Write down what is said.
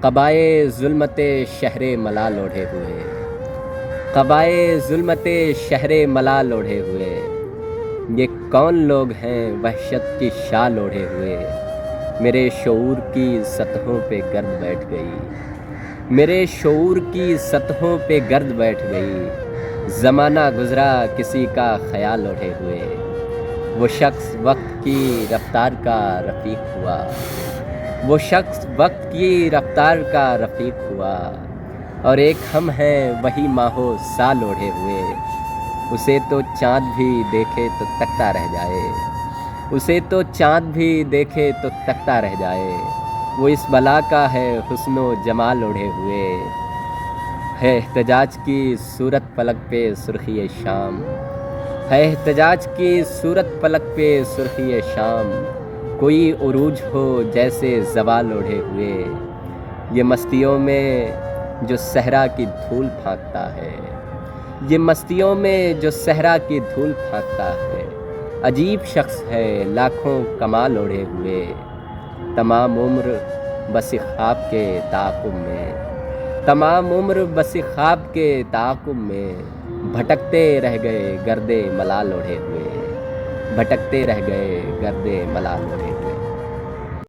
قبائے ظلمت شہر ملال اوڑھے ہوئے، قبائے ظلمت شہر ملال اوڑھے ہوئے، یہ کون لوگ ہیں وحشت کی شال اوڑھے ہوئے؟ میرے شعور کی سطحوں پہ گرد بیٹھ گئی، میرے شعور کی سطحوں پہ گرد بیٹھ گئی، زمانہ گزرا کسی کا خیال اوڑھے ہوئے، وہ شخص وقت کی رفتار کا رفیق ہوا، وہ شخص وقت کی رفتار کا رفیق ہوا، اور ایک ہم ہیں وہی ماہو سال اوڑھے ہوئے، اسے تو چاند بھی دیکھے تو تکتا رہ جائے، اسے تو چاند بھی دیکھے تو تکتا رہ جائے، وہ اس بلا کا ہے حسن و جمال اوڑھے ہوئے، ہے احتجاج کی صورت پلک پہ سرخی شام، ہے احتجاج کی صورت پلک پہ سرخی شام، کوئی عروج ہو جیسے زوال اوڑھے ہوئے، یہ مستیوں میں جو صحرا کی دھول پھانکتا ہے، یہ مستیوں میں جو صحرا کی دھول پھانکتا ہے، عجیب شخص ہے لاکھوں کمال اوڑھے ہوئے، تمام عمر بس خواب کے تعاقب میں، تمام عمر بس خواب کے تعاقب میں، بھٹکتے رہ گئے گردِ ملال اوڑھے ہوئے، بھٹکتے رہ گئے گردِ ملال اوڑھے ہوئے۔